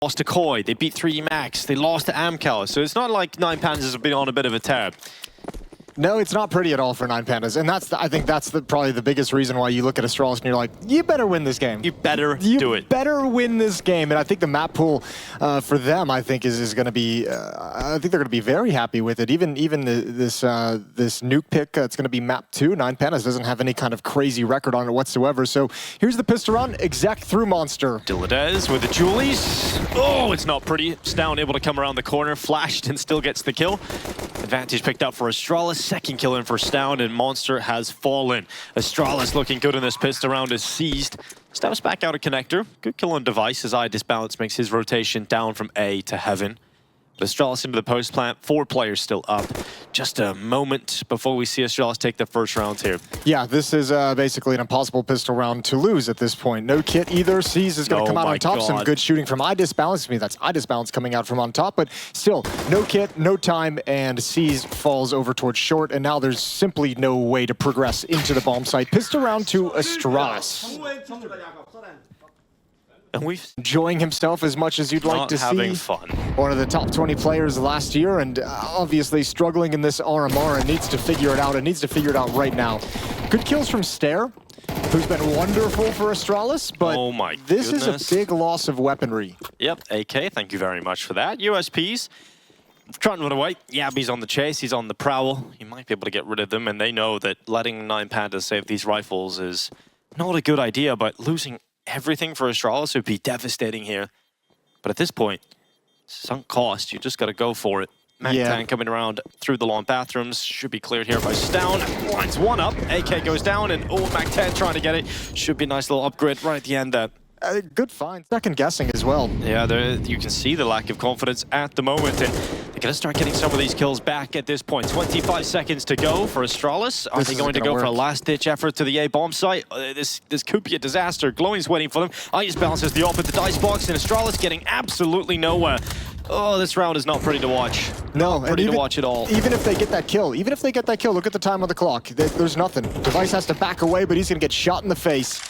lost to Koi, they beat 3 Max, they lost to Amcal, so it's not like 9 Pandas have been on a bit of a tear. No, it's not pretty at all for 9 Pandas, and I think that's probably the biggest reason why you look at Astralis and you're like, you better win this game. You better do it. You better win this game, and I think the map pool for them, I think, is going to be. I think they're going to be very happy with it. Even this nuke pick, it's going to be map 2. 9 Pandas doesn't have any kind of crazy record on it whatsoever. So here's the pistol run, exec through Monster. Diladez with the Julies. Oh, it's not pretty. Stown able to come around the corner, flashed and still gets the kill. Advantage picked up for Astralis. Second kill in for Stown, and Monster has fallen. Astralis looking good in this pistol round is seized. Steps back out of connector. Good kill on Device as Disbalance makes his rotation down from A to Heaven. But Astralis into the post plant. 4 players still up. Just a moment before we see Astralis take the first round here. Yeah, this is basically an impossible pistol round to lose at this point. No kit either. Seas is going to come out on top. God. Some good shooting from Disbalance. I mean, that's Disbalance coming out from on top. But still, no kit, no time, and Seas falls over towards short. And now there's simply no way to progress into the bomb site. Pistol round to Astralis. And we're enjoying himself as much as you'd like to see. Having fun. One of the top 20 players last year, and obviously struggling in this RMR and needs to figure it out, and needs to figure it out right now. Good kills from Stare, who's been wonderful for Astralis, but this is a big loss of weaponry. Yep, AK, thank you very much for that. USPs, trying to run away. Yabby's on the chase, he's on the prowl. You might be able to get rid of them, and they know that letting 9 Pandas save these rifles is not a good idea, but losing everything for Astralis would be devastating here. But at this point, sunk cost, you just got to go for it. Mac-10 coming around through the long bathrooms. Should be cleared here by Stown. Lines one up. AK goes down, and Mac-10 trying to get it. Should be a nice little upgrade right at the end there. Good find. Second guessing as well. Yeah, you can see the lack of confidence at the moment, and they're going to start getting some of these kills back at this point. 25 seconds to go for Astralis. Are they going to go for a last-ditch effort to the A bomb site? This could be a disaster. Glowing's waiting for them. Disbalance is the op at the dice box, and Astralis getting absolutely nowhere. Oh, this round is not pretty to watch. No, not pretty to watch at all. Even if they get that kill, look at the time on the clock. There's nothing. Device has to back away, but he's going to get shot in the face.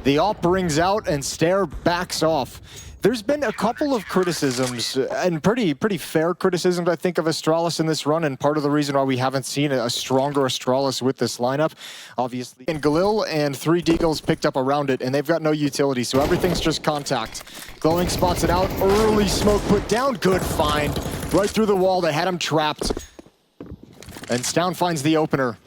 The op rings out and Stare backs off. There's been a couple of criticisms, and pretty fair criticisms, I think, of Astralis in this run, and part of the reason why we haven't seen a stronger Astralis with this lineup, obviously. And Galil and 3 Deagles picked up around it, and they've got no utility, so everything's just contact. Glowing spots it out, early smoke put down, good find. Right through the wall, they had him trapped. And Stown finds the opener.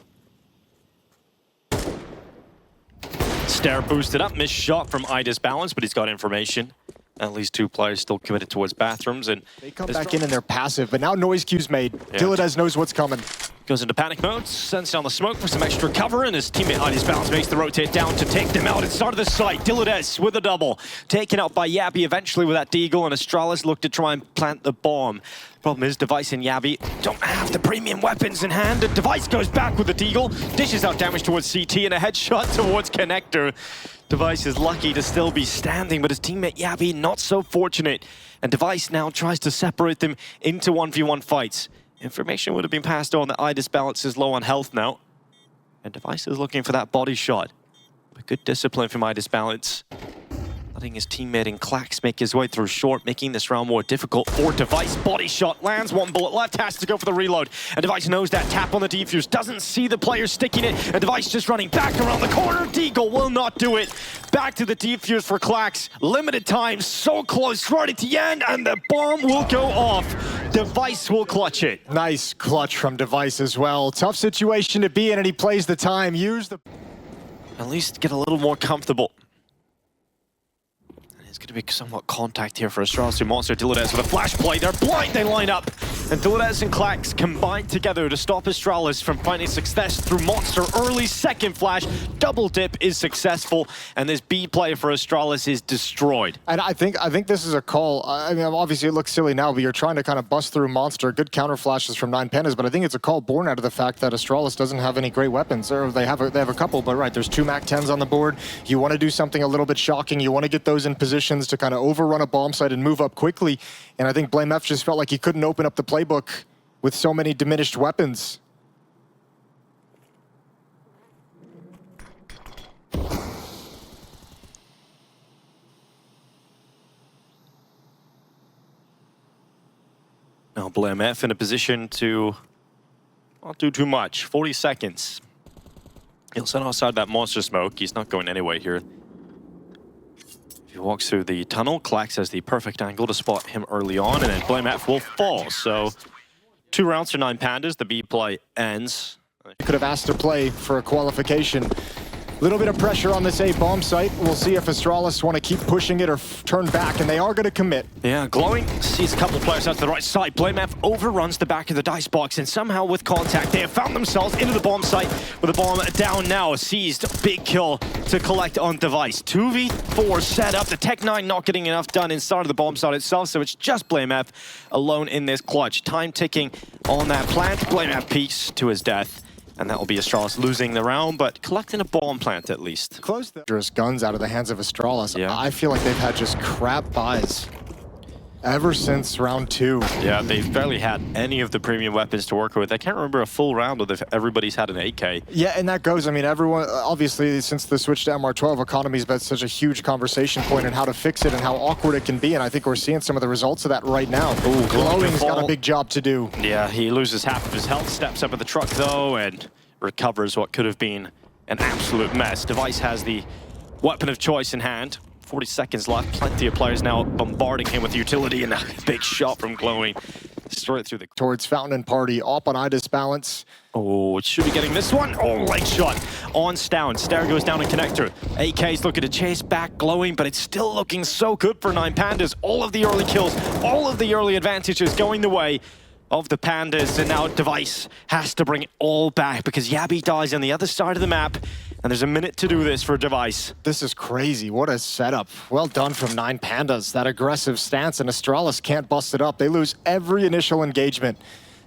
Stare boosted up, missed shot from Disbalance, but he's got information. At least 2 players still committed towards bathrooms, and they come back in and they're passive, but now noise cue's made. Diladez knows what's coming. Goes into panic mode, sends down the smoke for some extra cover, and his teammate Disbalance makes the rotate down to take them out inside of the site. Diladez with a double, taken out by Yabby eventually with that deagle, and Astralis look to try and plant the bomb. Problem is, Device and Yabby don't have the premium weapons in hand, and Device goes back with the deagle, dishes out damage towards CT, and a headshot towards Connector. Device is lucky to still be standing, but his teammate Yabby not so fortunate. And Device now tries to separate them into 1v1 fights. Information would have been passed on that Disbalance is low on health now. And Device is looking for that body shot. But good discipline from Disbalance. Letting his teammate in Clax make his way through short, making this round more difficult for Device. Body shot, lands 1 bullet left, has to go for the reload. And Device knows that tap on the defuse, doesn't see the player sticking it, and Device just running back around the corner. Deagle will not do it. Back to the defuse for Clax. Limited time, so close, right at the end, and the bomb will go off. Device will clutch it. Nice clutch from Device as well. Tough situation to be in, and he plays the time. At least get a little more comfortable. It's going to be somewhat contact here for Astralis. Monster, Diladez with a flash play. They're blind, they line up. And Diladez and Clax combine together to stop Astralis from finding success through Monster. Early second flash, double dip is successful. And this B play for Astralis is destroyed. And I think this is a call. I mean, obviously it looks silly now, but you're trying to kind of bust through Monster. Good counter flashes from 9 Pandas, but I think it's a call born out of the fact that Astralis doesn't have any great weapons. Or they have a couple, but right, there's 2 Mac-10s on the board. You want to do something a little bit shocking. You want to get those in position to kind of overrun a bomb site and move up quickly. And I think Blame F just felt like he couldn't open up the playbook with so many diminished weapons. Now BlameF in a position to not do too much. 40 seconds. He'll send outside that monster smoke. He's not going anywhere here. If he walks through the tunnel, Klax has the perfect angle to spot him early on, and then BlameF will fall. So 2 rounds for 9 Pandas. The B play ends. You could have asked to play for a qualification. Little bit of pressure on this A bomb site. We'll see if Astralis want to keep pushing it or turn back, and they are going to commit. Yeah, Glowing sees a couple of players out to the right side. BlameF overruns the back of the dice box, and somehow with contact, they have found themselves into the bomb site with the bomb down now. Seized, big kill to collect on Device. 2v4 set up. The Tech-9 not getting enough done inside of the bomb site itself, so it's just BlameF alone in this clutch. Time ticking on that plant. BlameF peaks to his death. And that will be Astralis losing the round, but collecting a bomb plant at least. Close the guns out of the hands of Astralis. Yeah. I feel like they've had just crap buys ever since round 2. Yeah, they've barely had any of the premium weapons to work with. I can't remember a full round with everybody's had an AK. Yeah, and that goes, I mean, everyone, obviously, since the switch to MR12, economy's been such a huge conversation point in how to fix it and how awkward it can be, and I think we're seeing some of the results of that right now. Ooh, Glowing's got a big job to do. Yeah, he loses half of his health, steps up at the truck though, and recovers what could have been an absolute mess. Device has the weapon of choice in hand. 40 seconds left. Plenty of players now bombarding him with utility, and a big shot from Glowing straight through the... Towards Fountain and Party, up on Idis balance. Oh, it should be getting this one. Oh, leg shot on Stown. Stair goes down in connector. AK's looking to chase back Glowing, but it's still looking so good for 9 Pandas. All of the early kills, all of the early advantages going the way of the Pandas, and now Device has to bring it all back because Yabi dies on the other side of the map, and there's a minute to do this for Device. This is crazy. What a setup. Well done from 9 Pandas. That aggressive stance, and Astralis can't bust it up. They lose every initial engagement.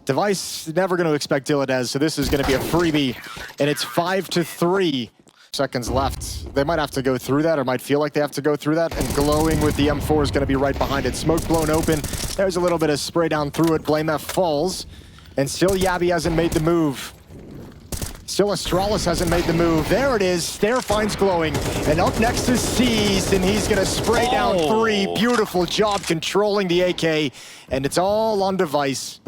Device never going to expect Dilladez, so this is going to be a freebie, and it's 5-3. Seconds left. They might have to go through that, or might feel like they have to go through that, and Glowing with the M4 is going to be right behind it. Smoke blown open. There's a little bit of spray down through it. BlameF falls, and still Yabi hasn't made the move. Still Astralis hasn't made the move. There it is. Stair finds Glowing, and up next is Seized, and he's going to spray down 3. Beautiful job controlling the AK, and it's all on Device.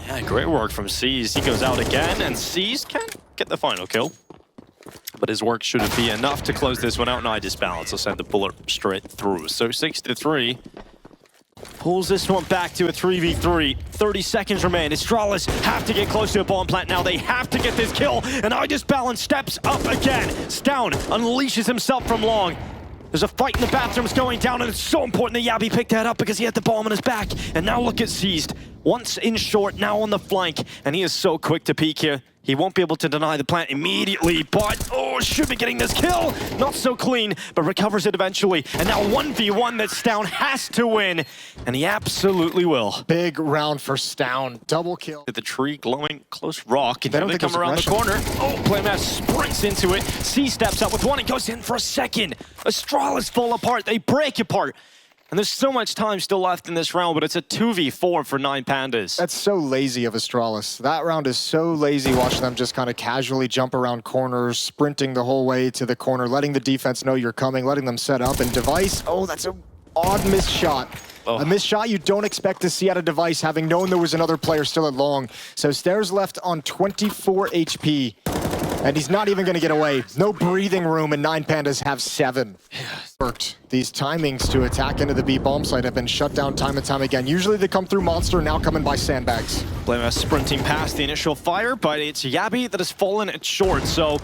Yeah, great work from Seized. He goes out again, and Seized can get the final kill. But his work shouldn't be enough to close this one out, and Idis balance will send the bullet straight through. So 6-3. Pulls this one back to a 3v3. 30 seconds remain. Astralis have to get close to a bomb plant now. They have to get this kill, and Idis balance steps up again. Stown unleashes himself from long. There's a fight in the bathrooms going down, and it's so important that Yabi picked that up because he had the bomb on his back. And now look at Seized. Once in short, now on the flank, and he is so quick to peek here. He won't be able to deny the plant immediately, but oh, should be getting this kill. Not so clean, but recovers it eventually. And now 1v1 that Stown has to win, and he absolutely will. Big round for Stown. Double kill. The tree glowing close rock, and they they come around the corner. Oh, BlameF sprints into it. C steps up with one and goes in for a second. Astralis fall apart. They break apart. And there's so much time still left in this round, but it's a 2v4 for 9 Pandas. That's so lazy of Astralis. That round is so lazy, watching them just kind of casually jump around corners, sprinting the whole way to the corner, letting the defense know you're coming, letting them set up. And Device, oh, that's an odd missed shot. Oh. A missed shot you don't expect to see out of Device, having known there was another player still at long. So Stairs left on 24 HP. And he's not even going to get away. No breathing room, and 9 Pandas have 7. Worked. These timings to attack into the B bomb site have been shut down time and time again. Usually they come through Monster, now coming by sandbags. BlameF sprinting past the initial fire, but it's Yabi that has fallen at short, so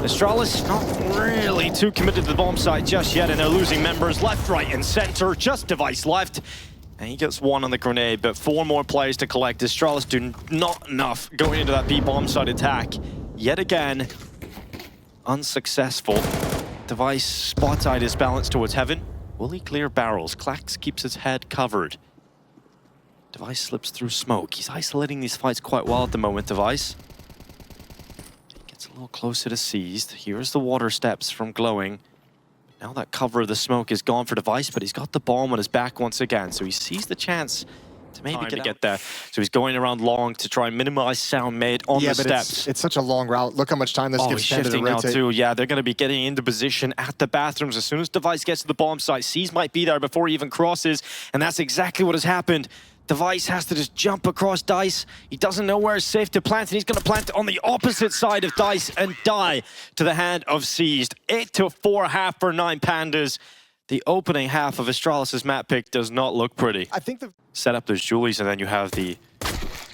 Astralis not really too committed to the bomb site just yet, and they're losing members left, right, and center. Just Device left. And he gets 1 on the grenade, but 4 more players to collect. Astralis do not enough going into that B bomb site attack. Yet again, unsuccessful. Device spots Idis balance towards heaven. Will he clear barrels? Klax keeps his head covered. Device slips through smoke. He's isolating these fights quite well at the moment, Device. He gets a little closer to Seized. Here's the water steps from Glowing. Now that cover of the smoke is gone for Device, but he's got the bomb on his back once again, so he sees the chance to maybe get there. So he's going around long to try and minimize sound made on the steps. It's such a long route. Look how much time this gives Panda to shifting rotate. now too. Yeah, they're going to be getting into position at the bathrooms as soon as Device gets to the bomb site. Seized might be there before he even crosses, and that's exactly what has happened. Device has to just jump across Dice. He doesn't know where it's safe to plant, and he's going to plant on the opposite side of Dice and die to the hand of Seized. 8-4 half for 9 Pandas. The opening half of Astralis' map pick does not look pretty. I think the set up those Julies, and then you have the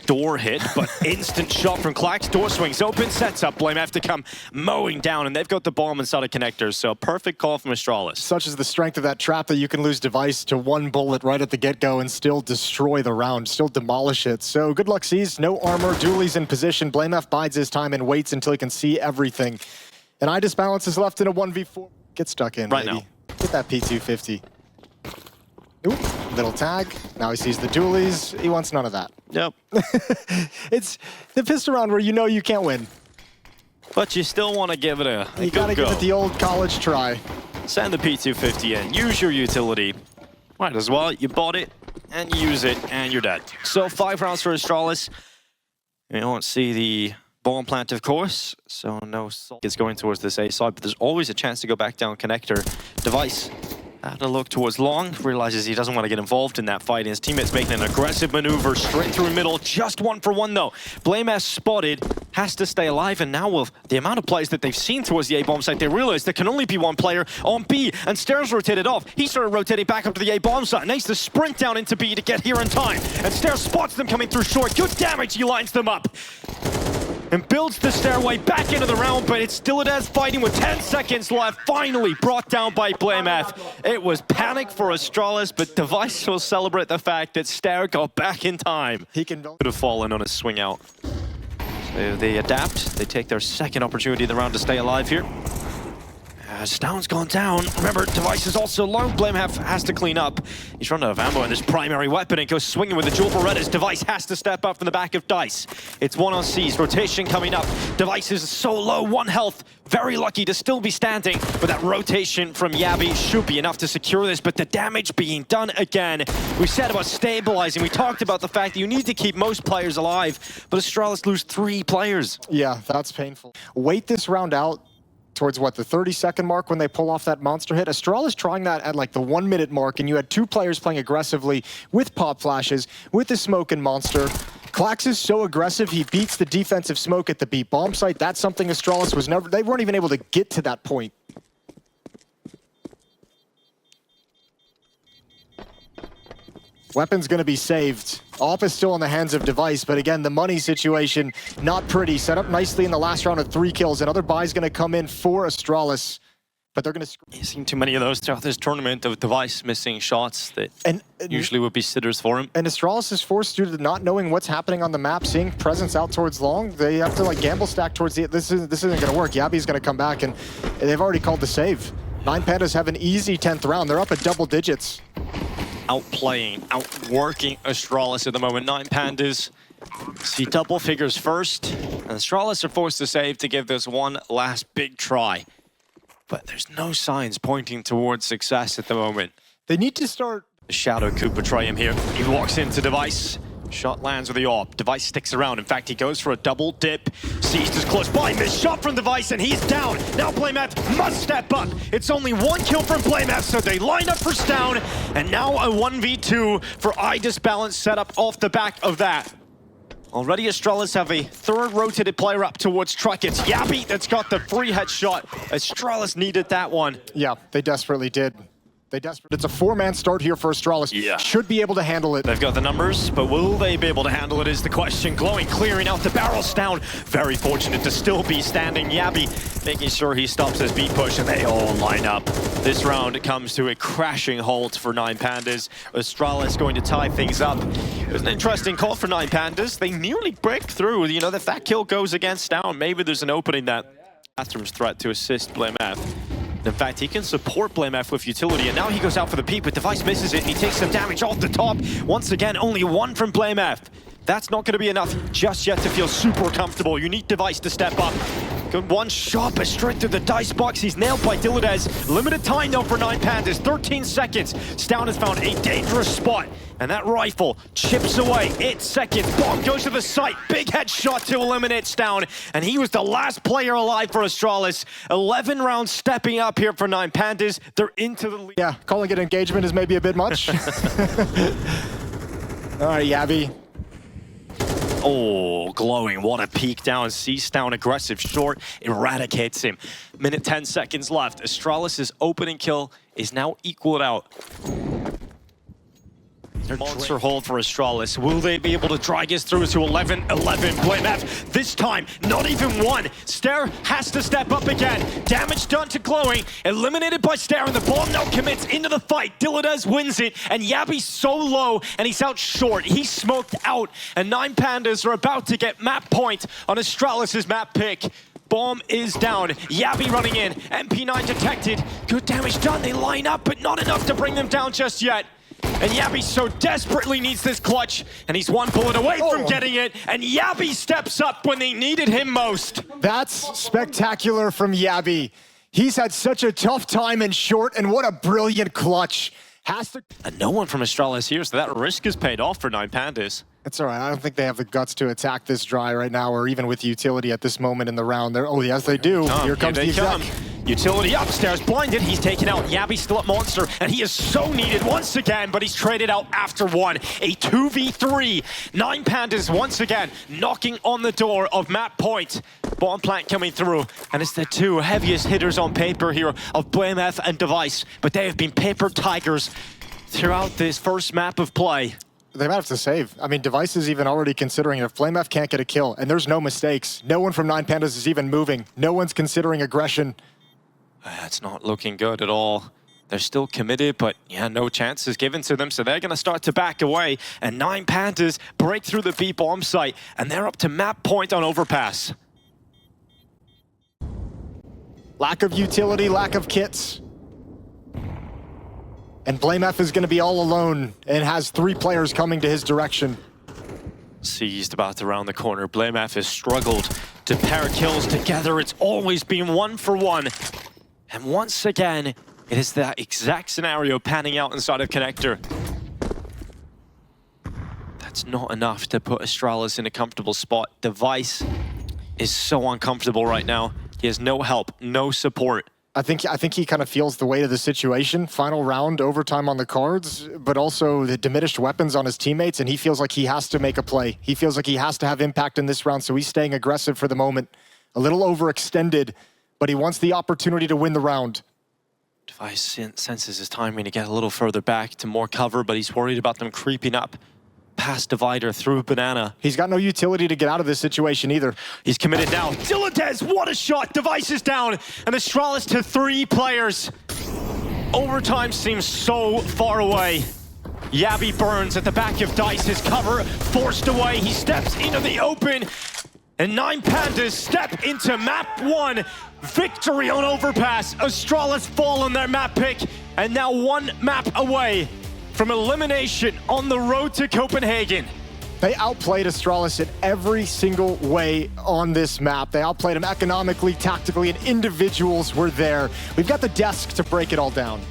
door hit, but instant shot from Clax. Door swings open, sets up BlameF to come mowing down, and they've got the bomb inside of connectors, so perfect call from Astralis. Such is the strength of that trap that you can lose Device to one bullet right at the get-go and still destroy the round, still demolish it. So good luck, Seized. No armor, Julie's in position. BlameF bides his time and waits until he can see everything. And iDisbalance is left in a 1v4. Get stuck in, right baby. now. Get that P250. Oop, little tag. Now he sees the dualies. He wants none of that. Yep. It's the pistol round where you know you can't win. But you still want to give it a You gotta give it the old college try. Send the P250 in. Use your utility. Might as well. You bought it, and you use it, and you're dead. So 5 rounds for Astralis. You won't see the bomb plant, of course, so no salt is going towards this A side, but there's always a chance to go back down connector. Device had a look towards long, realizes he doesn't want to get involved in that fight, and his teammate's making an aggressive maneuver straight through middle, just 1 for 1 though. BlameF spotted, has to stay alive, and now with the amount of plays that they've seen towards the A-bomb site, they realize there can only be one player on B, and Stairs rotated off. He started rotating back up to the A-bomb site, and needs to sprint down into B to get here in time, and Stairs spots them coming through short. Good damage, he lines them up and builds the stairway back into the round, but it's Dilladez fighting with 10 seconds left, finally brought down by BlameF. It was panic for Astralis, but Device will celebrate the fact that Stair got back in time. He could have fallen on his swing out. So they adapt, they take their second opportunity in the round to stay alive here. As Down's gone down, remember, Device is also low. BlameF has to clean up. He's run out of ammo in his primary weapon and goes swinging with the dual Berettas. Device has to step up from the back of Dice. It's 1 on C's, rotation coming up. Device is so low, 1 health. Very lucky to still be standing, but that rotation from Yabi should be enough to secure this, but the damage being done again. We said about stabilizing, we talked about the fact that you need to keep most players alive, but Astralis lose 3 players. Yeah, that's painful. Wait this round out towards what, the 30-second mark when they pull off that monster hit. Astralis trying that at like the 1-minute mark, and you had 2 players playing aggressively with pop flashes, with the smoke and monster. Clax is so aggressive, he beats the defensive smoke at the B bomb site. That's something Astralis was never, they weren't even able to get to that point. Weapon's gonna be saved. Op is still in the hands of Device, but again, the money situation, not pretty. Set up nicely in the last round of 3 kills. Another buy's gonna come in for Astralis, but they're gonna... You've seen too many of those throughout this tournament of Device missing shots that usually would be sitters for him. And Astralis is forced due to not knowing what's happening on the map, seeing presence out towards long. They have to like gamble stack towards the... This isn't gonna work. Yabi's gonna come back, and they've already called the save. 9 Pandas have an easy 10th round. They're up at double digits. Outplaying, outworking Astralis at the moment. 9 Pandas see double figures first, and Astralis are forced to save to give this one last big try. But there's no signs pointing towards success at the moment. They need to start... The Shadow could betray him here. He walks into Device. Shot lands with the AWP. Device sticks around. In fact, he goes for a double dip. Seized is close by. Missed shot from Device, and he's down. Now BlameF must step up. It's only 1 kill from BlameF, so they line up for Stown. And now a 1v2 for iDisbalance set up off the back of that. Already Astralis have a 3rd rotated player up towards Truck. It's Yabi that's got the free headshot. Astralis needed that one. Yeah, they desperately did. It's a 4-man start here for Astralis. Yeah. Should be able to handle it. They've got the numbers, but will they be able to handle it is the question. Glowing, clearing out the barrels down. Very fortunate to still be standing. Yabi making sure he stops his beat push, and they all line up. This round comes to a crashing halt for 9 Pandas. Astralis going to tie things up. It was an interesting call for 9 Pandas. They nearly break through. You know, if that kill goes against Down, maybe there's an opening that Bathroom's threat to assist BlameF. In fact, he can support BlameF with utility, and now he goes out for the peek, but Device misses it, and he takes some damage off the top. Once again, only 1 from BlameF. That's not going to be enough just yet to feel super comfortable. You need Device to step up. Good 1 shot, but straight through the dice box. He's nailed by Dilladez. Limited time, though, for 9 Pandas. 13 seconds. Stown has found a dangerous spot, and that rifle chips away. 8 seconds. Bomb goes to the site. Big headshot to eliminate Stown, and he was the last player alive for Astralis. 11 rounds stepping up here for 9 Pandas. They're into the lead. Yeah, calling it engagement is maybe a bit much. All right, Yabby. Oh, glowing. What a peek down. Cease down aggressive short. Eradicates him. Minute 10 seconds left. Astralis' opening kill is now equaled out. Monster hold for Astralis. Will they be able to drag us through to 11-11? BlameF, this time, not even one. Stare has to step up again. Damage done to Glowing. Eliminated by Stare, and the bomb now commits into the fight. Diladez wins it, and Yabby's so low, and he's out short. He's smoked out, and 9 Pandas are about to get map point on Astralis' map pick. Bomb is down. Yabby running in. MP9 detected. Good damage done. They line up, but not enough to bring them down just yet. And Yabby so desperately needs this clutch, and he's one bullet away from getting it, and Yabby steps up when they needed him most. That's spectacular from Yabby. He's had such a tough time in short, and what a brilliant clutch. And no one from Astralis here, so that risk is paid off for 9 Pandas. It's all right. I don't think they have the guts to attack this dry right now, or even with utility at this moment in the round. Oh, yes, they do. Here comes the exec. Utility upstairs, blinded. He's taken out. Yabby still at Monster, and he is so needed once again, but he's traded out after one. A 2v3. 9 Pandas once again knocking on the door of map point. Bomb plant coming through, and it's the two heaviest hitters on paper here of BlameF and Device, but they have been paper tigers throughout this first map of play. They might have to save. I mean, Device is even already considering if BlameF can't get a kill, and there's no mistakes. No one from 9 Pandas is even moving. No one's considering aggression. It's not looking good at all. They're still committed, but yeah, no chances given to them, so they're going to start to back away. And 9 Pandas break through the B bomb site, and they're up to map point on overpass. Lack of utility, lack of kits. And BlameF is going to be all alone and has 3 players coming to his direction. Seized about to round the corner. BlameF has struggled to pair kills together. It's always been 1-for-1. And once again, it is that exact scenario panning out inside of Connector. That's not enough to put Astralis in a comfortable spot. Device is so uncomfortable right now. He has no help, no support. I think he kind of feels the weight of the situation. Final round, overtime on the cards, but also the diminished weapons on his teammates, and he feels like he has to make a play. He feels like he has to have impact in this round, so he's staying aggressive for the moment. A little overextended, but he wants the opportunity to win the round. Device senses his timing to get a little further back to more cover, but he's worried about them creeping up past Divider through Banana. He's got no utility to get out of this situation either. He's committed now. Diladez, what a shot! Device is down, and Astralis to 3 players. Overtime seems so far away. Yabby burns at the back of Dice. His cover forced away. He steps into the open, and 9 Pandas step into map 1. Victory on overpass. Astralis fall on their map pick, and now 1 map away from elimination on the road to Copenhagen. They outplayed Astralis in every single way on this map. They outplayed them economically, tactically, and individuals were there. We've got the desk to break it all down.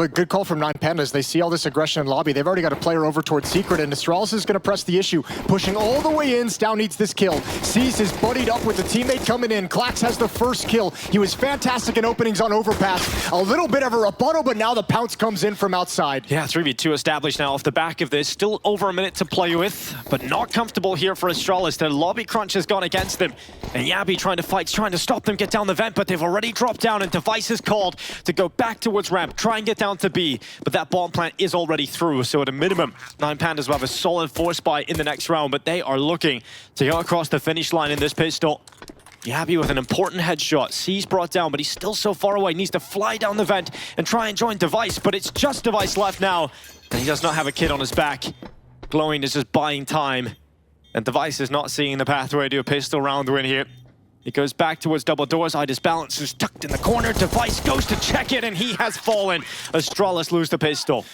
A good call from 9 Pandas. They see all this aggression in lobby. They've already got a player over towards Secret, and Astralis is going to press the issue. Pushing all the way in. Stow needs this kill. Sees is buddied up with the teammate coming in. Klax has the first kill. He was fantastic in openings on overpass. A little bit of a rebuttal, but now the pounce comes in from outside. Yeah, 3v2 established now off the back of this. Still over a minute to play with, but not comfortable here for Astralis. Their lobby crunch has gone against them. And Yabby trying to fight, trying to stop them get down the vent, but they've already dropped down, and Device is called to go back towards ramp, try and get down to B, but that bomb plant is already through, so at a minimum, 9 Pandas will have a solid force buy in the next round, but they are looking to go across the finish line in this pistol. Yabby with an important headshot. C's brought down, but he's still so far away. Needs to fly down the vent and try and join Device, but it's just Device left now, and he does not have a kid on his back. Glowing is just buying time, and Device is not seeing the pathway to a pistol round win here. He goes back towards double doors. Idis Balance is tucked in the corner. Device goes to check it, and he has fallen. Astralis lose the pistol.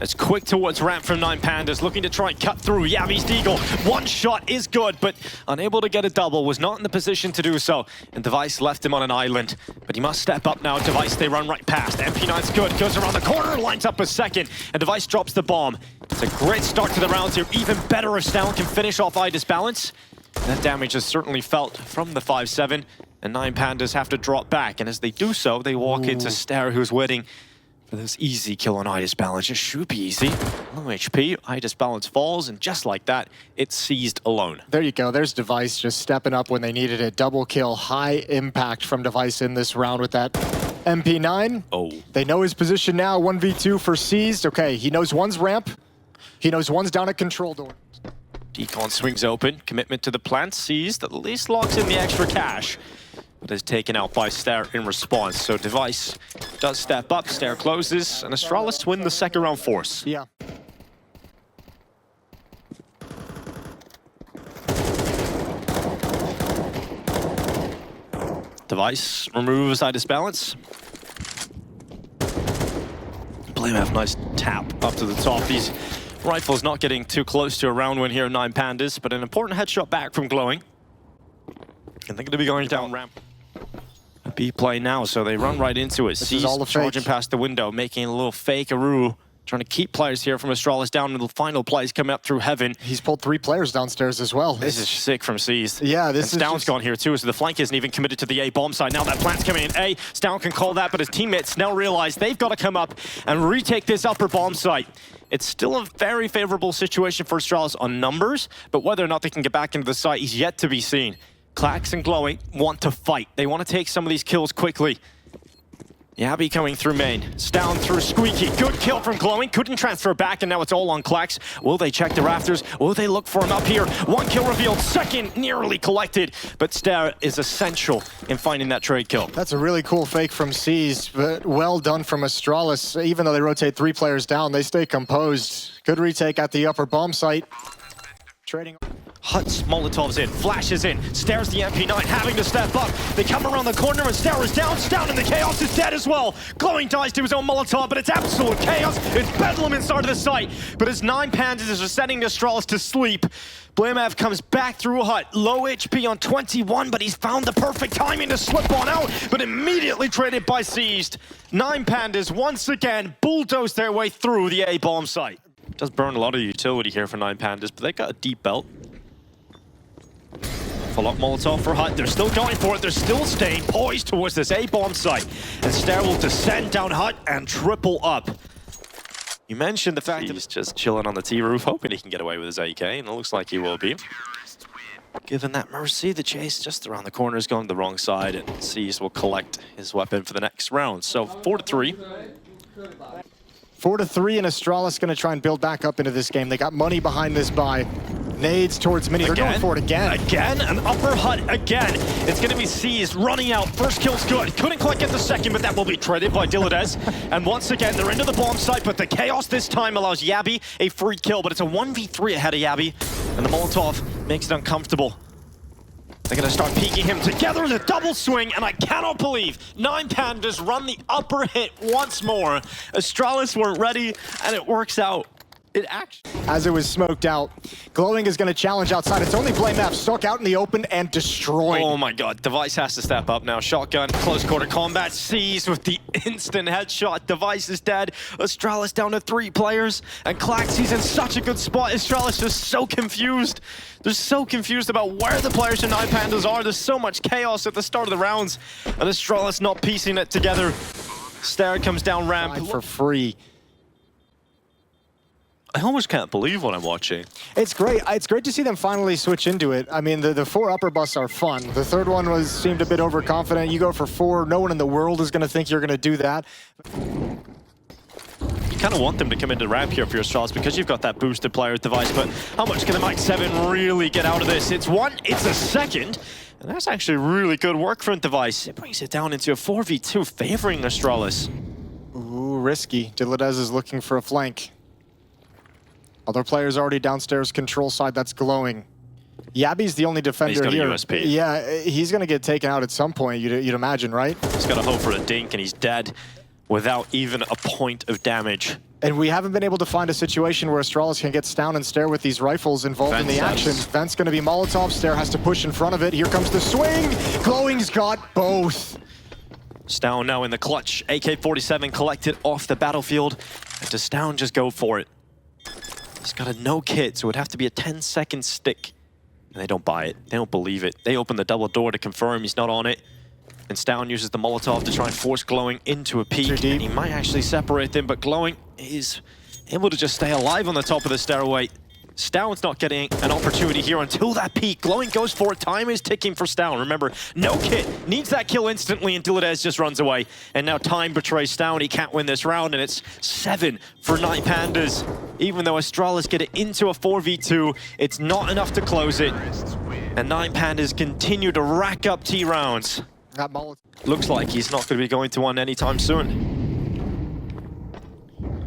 It's quick towards ramp from 9 Pandas, looking to try and cut through. Yabby's Deagle. One shot is good, but unable to get a double. Was not in the position to do so. And Device left him on an island. But he must step up now. Device, they run right past. MP9's good. Goes around the corner, lines up a second. And Device drops the bomb. It's a great start to the round here. Even better if Stalin can finish off Idis Balance. That damage is certainly felt from the 5-7, and 9 Pandas have to drop back, and as they do so, they walk into Stare, who's waiting This easy kill on Itis Balance. It should be easy. Low HP, Itis Balance falls, and just like that, it's seized alone. There you go. There's Device just stepping up when they needed it. Double kill, high impact from Device in this round with that MP9. Oh. They know his position now. 1v2 for Seized. Okay, he knows one's ramp. He knows one's down at control door. Decon swings open. Commitment to the plant. Seized. At least locks in the extra cash. But is taken out by Stair in response. So Device does step up. Stair closes. And Astralis win the second round force. Yeah. Device removes Itis Balance. Blamef, nice tap up to the top. These rifles not getting too close to a round win here, 9 Pandas, but an important headshot back from Glowing. And they're going to be going down ramp. A B play now, so they run right into it. This is all a fake. Charging past the window, making a little fake-a-roo. Trying to keep players here from Astralis down, and the final plays coming up through heaven. He's pulled 3 players downstairs as well. This is sick from Seized. Yeah, this and is Stown's gone here too, so the flank isn't even committed to the A bomb side. Now that plant's coming in A, Stown can call that, but his teammates now realize they've got to come up and retake this upper bomb site. It's still a very favorable situation for Astralis on numbers, but whether or not they can get back into the site is yet to be seen. Clax and Glowing want to fight. They want to take some of these kills quickly. Yabby coming through main. Stown through Squeaky. Good kill from Glowing. Couldn't transfer back, and now it's all on Clax. Will they check the rafters? Will they look for him up here? 1 kill revealed. Second nearly collected. But Stair is essential in finding that trade kill. That's a really cool fake from Seized, but well done from Astralis. Even though they rotate 3 players down, they stay composed. Good retake at the upper bomb site. Trading. Huts Molotov's in, flashes in, Stares the MP9, having to step up. They come around the corner and Stair is down. Stown in the chaos is dead as well. Glowing dies to his own Molotov, but it's absolute chaos. It's bedlam inside of the site. But as 9 Pandas are sending Astralis to sleep, Blamef comes back through a hut. Low HP on 21, but he's found the perfect timing to slip on out, but immediately traded by Seized. 9 Pandas once again bulldoze their way through the A-bomb site. Does burn a lot of utility here for 9 Pandas, but they got a deep belt. Full up Molotov for Hut. They're still going for it. They're still staying poised towards this A-bomb site. And Stair will descend down Hut and triple up. You mentioned the fact that he's just chilling on the T-roof, hoping he can get away with his AK, and it looks like he will be. Given that mercy, the chase just around the corner is going the wrong side, and Seized will collect his weapon for the next round. So 4-3. 4-3, and Astralis going to try and build back up into this game. They got money behind this buy. Nades towards Mini. They're going for it again. Again, an upper hut again. It's going to be Seized running out. First kill's good. Couldn't quite get the second, but that will be traded by Dilades. And once again, they're into the bomb site, but the chaos this time allows Yabby a free kill, but it's a 1v3 ahead of Yabby, and the Molotov makes it uncomfortable. They're going to start peeking him together in a double swing, and I cannot believe 9 Pandas run the upper hit once more. Astralis weren't ready, and it works out. It actually... As it was smoked out, Glowing is going to challenge outside. It's only Blamef stuck out in the open and destroyed. Oh my god, Device has to step up now. Shotgun, close quarter combat, Seized with the instant headshot. Device is dead. Astralis down to 3 players, and Clax, he's in such a good spot. Astralis is so confused. They're so confused about where the players in 9 Pandas are. There's so much chaos at the start of the rounds, and Astralis not piecing it together. Stair comes down ramp. For free. I almost can't believe what I'm watching. It's great. It's great to see them finally switch into it. I mean, the 4 upper busts are fun. The third one seemed a bit overconfident. You go for 4. No one in the world is going to think you're going to do that. You kind of want them to come into ramp here for your Astralis because you've got that boosted player Device, but how much can the Mike 7 really get out of this? It's 1, it's a second, and that's actually really good work from Device. It brings it down into a 4v2 favoring Astralis. Ooh, risky. Dilades is looking for a flank. Other players already downstairs control side, that's Glowing. Yabby's the only defender here. USP. Yeah, he's going to get taken out at some point, you'd imagine, right? He's got to hope for a dink, and he's dead without even a point of damage. And we haven't been able to find a situation where Astralis can get Stown and Stair with these rifles involved in the action. Vent's going to be Molotov, Stair has to push in front of it. Here comes the swing! Glowing's got both. Stown now in the clutch. AK-47 collected off the battlefield. And does Stown just go for it? He's got a no kit, so it would have to be a 10-second stick. And they don't buy it. They don't believe it. They open the double door to confirm he's not on it. And Stown uses the Molotov to try and force Glowing into a peak. And he might actually separate them, but Glowing is able to just stay alive on the top of the stairway. Stown's not getting an opportunity here until that peak. Glowing goes for it. Time is ticking for Stown. Remember, no kit. Needs that kill instantly, and Diladez just runs away. And now time betrays Stown. He can't win this round, and it's 7 for 9 Pandas. Even though Astralis get it into a 4v2, it's not enough to close it. And 9 Pandas continue to rack up T rounds. Looks like he's not going to be going to one anytime soon.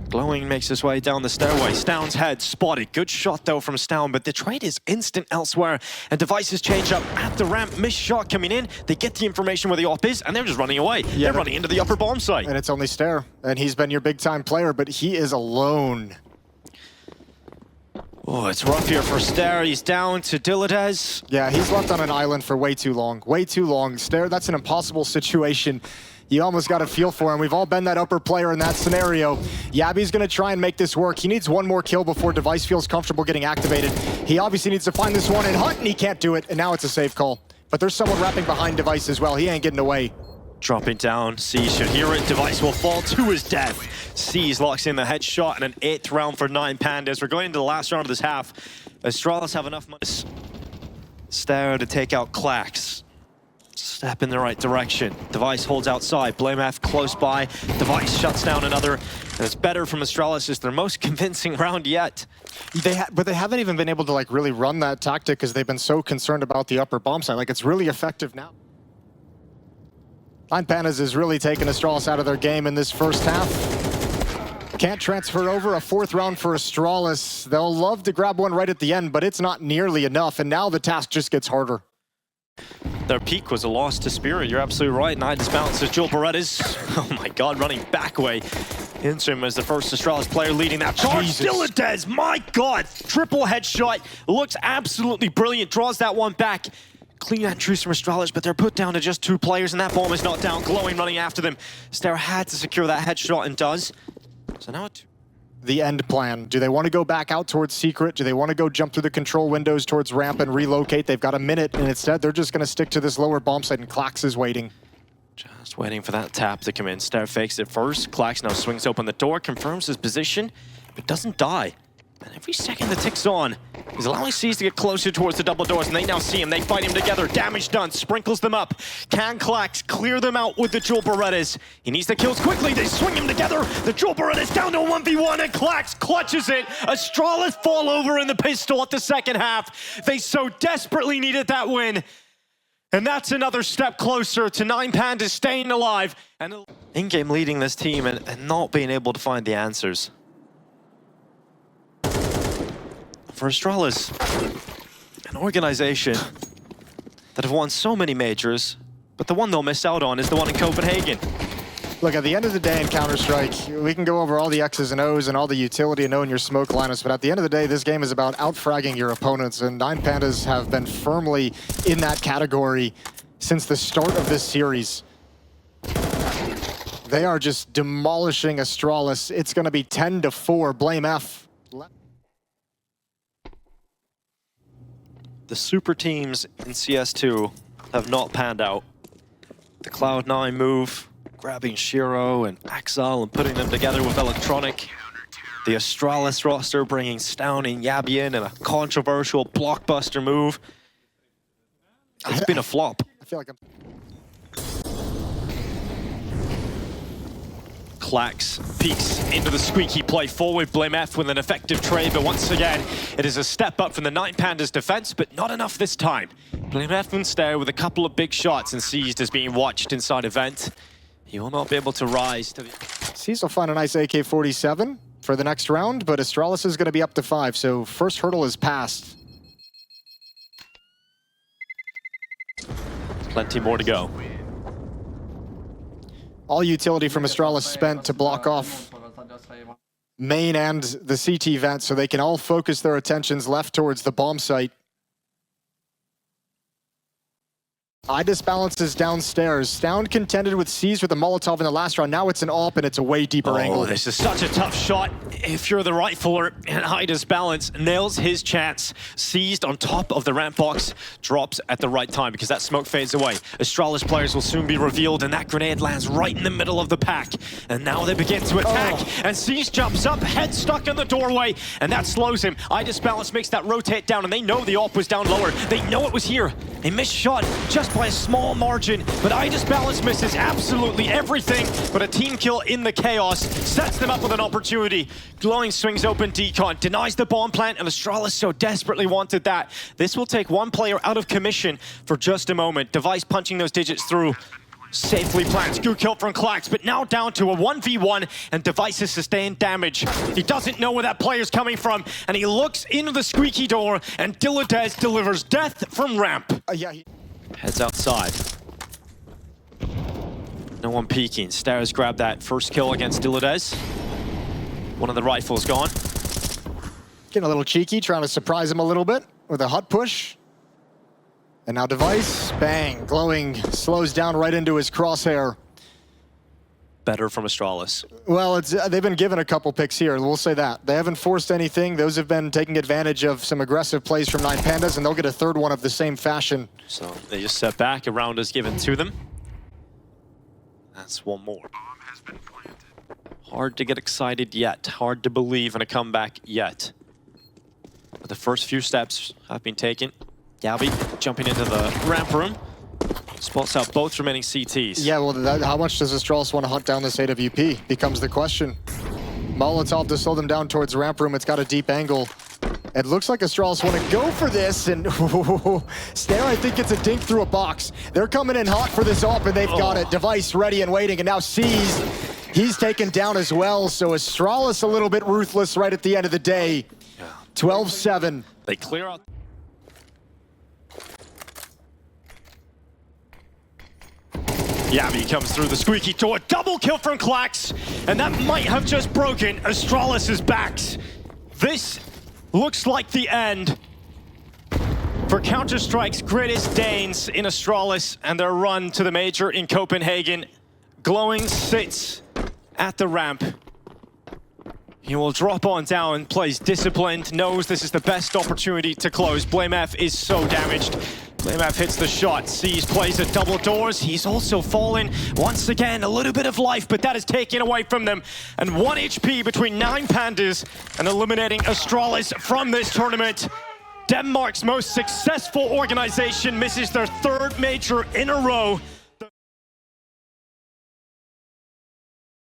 Glowing makes his way down the stairway. Stown's head spotted. Good shot, though, from Stown, but the trade is instant elsewhere. And devices change up at the ramp. Missed shot coming in. They get the information where the op is, and they're just running away. Yeah, they're running into the upper bomb site. And it's only Stair. And he's been your big-time player, but he is alone. Oh, it's rough here for Stair. He's down to Diladez. Yeah, he's left on an island for way too long. Way too long. Stair, that's an impossible situation. You almost got a feel for him. We've all been that upper player in that scenario. Yabby's going to try and make this work. He needs one more kill before Device feels comfortable getting activated. He obviously needs to find this one and hunt, and he can't do it. And now it's a safe call. But there's someone wrapping behind Device as well. He ain't getting away. Dropping down, C should hear it. Device will fall to his death. C's locks in the headshot and an 8th round for 9 Pandas. We're going into the last round of this half. Astralis have enough money. Stair to take out Clax. Step in the right direction. Device holds outside. Blame F close by. Device shuts down another. And it's better from Astralis. It's their most convincing round yet. But they haven't even been able to like really run that tactic because they've been so concerned about the upper bomb site. Like it's really effective now. 9 Pandas is really taking Astralis out of their game in this first half. Can't transfer over. A 4th round for Astralis. They'll love to grab one right at the end, but it's not nearly enough. And now the task just gets harder. Their peak was a loss to Spirit. You're absolutely right. Nine bounces. Joel Berettas. Oh my God, running back way into him as the first Astralis player leading that charge. Diladez, my God, triple headshot. Looks absolutely brilliant. Draws that one back. Clean entries from Astralis, but they're put down to just 2 players, and that bomb is not down. Glowing running after them. Stair had to secure that headshot and does. So now it's the end plan. Do they want to go back out towards Secret? Do they want to go jump through the control windows towards ramp and relocate? They've got a minute, and instead they're just going to stick to this lower bomb site, and Clax is waiting. Just waiting for that tap to come in. Stair fakes it first. Clax now swings open the door, confirms his position, but doesn't die. And every second that ticks on is allowing C's to get closer towards the double doors, and they now see him. They fight him together. Damage done. Sprinkles them up. Can Clax clear them out with the Joel Berettas? He needs the kills quickly. They swing him together. The Joel Berettas down to a 1v1, and Clax clutches it. Astralis fall over in the pistol at the second half. They so desperately needed that win. And that's another step closer to 9 Pandas staying alive. And in-game leading this team and not being able to find the answers. For Astralis, an organization that have won so many majors, but the one they'll miss out on is the one in Copenhagen. Look, at the end of the day in Counter-Strike, we can go over all the X's and O's and all the utility and knowing your smoke lineups, but at the end of the day, this game is about out-fragging your opponents, and 9 Pandas have been firmly in that category since the start of this series. They are just demolishing Astralis. It's going to be 10-4. Blame F. The super teams in CS2 have not panned out. The Cloud9 move, grabbing Shiro and Axel and putting them together with Electronic. The Astralis roster bringing Stown and Yabby in a controversial blockbuster move. It's been a flop. I feel like I'm... Clax peeks into the squeaky play forward. Blame F with an effective trade, but once again, it is a step up from the 9 Pandas defense, but not enough this time. Blame F and Stair with a couple of big shots, and Seized is being watched inside event. He will not be able to rise to the... Seized will find a nice AK-47 for the next round, but Astralis is going to be up to 5, so first hurdle is passed. Plenty more to go. All utility from Astralis spent to block off main and the CT vent, so they can all focus their attentions left towards the bomb site. Balances downstairs. Sound contended with Seized with a Molotov in the last round. Now it's an AWP and it's a way deeper angle. This is such a tough shot if you're the rifler, and Balance nails his chance. Seized on top of the ramp box, drops at the right time because that smoke fades away. Astralis players will soon be revealed, and that grenade lands right in the middle of the pack. And now they begin to attack, and Seized jumps up, head stuck in the doorway, and that slows him. Balance makes that rotate down, and they know the AWP was down lower. They know it was here. A missed shot just by a small margin, but Balance misses absolutely everything, but a team kill in the chaos sets them up with an opportunity. Glowing swings open Decon, denies the bomb plant, and Astralis so desperately wanted that. This will take one player out of commission for just a moment. Device punching those digits through. Safely plants, good kill from Klax, but now down to a 1v1, and Device has sustained damage. He doesn't know where that player's coming from, and he looks into the squeaky door, and Diladez delivers death from ramp. Heads outside. No one peeking. Stairs grab that first kill against Diladez. One of the rifles gone. Getting a little cheeky, trying to surprise him a little bit with a hut push. And now Device, bang, Glowing slows down right into his crosshair. Better from Astralis. Well, they've been given a couple picks here, we'll say that. They haven't forced anything. Those have been taking advantage of some aggressive plays from 9 Pandas, and they'll get a third one of the same fashion. So they just step back, a round is given to them. That's one more. Hard to get excited yet. Hard to believe in a comeback yet. But the first few steps have been taken. Gabby jumping into the ramp room. Spots out both remaining CTs. Yeah, well, how much does Astralis want to hunt down this AWP becomes the question. Molotov to slow them down towards ramp room. It's got a deep angle. It looks like Astralis want to go for this, and Stair, I think, gets a dink through a box. They're coming in hot for this AWP, and they've got it. Device ready and waiting, and now Seized. He's taken down as well, so Astralis a little bit ruthless right at the end of the day. 12-7. They clear out. Yabby comes through the squeaky door, double kill from Klax, and that might have just broken Astralis' backs. This looks like the end for Counter-Strike's greatest Danes in Astralis and their run to the Major in Copenhagen. Glowing sits at the ramp. He will drop on down, plays disciplined, knows this is the best opportunity to close. BlameF is so damaged. BlameF hits the shot. Seized plays at double doors. He's also fallen. Once again, a little bit of life, but that is taken away from them. And 1 HP between 9 Pandas and eliminating Astralis from this tournament. Denmark's most successful organization misses their 3rd major in a row.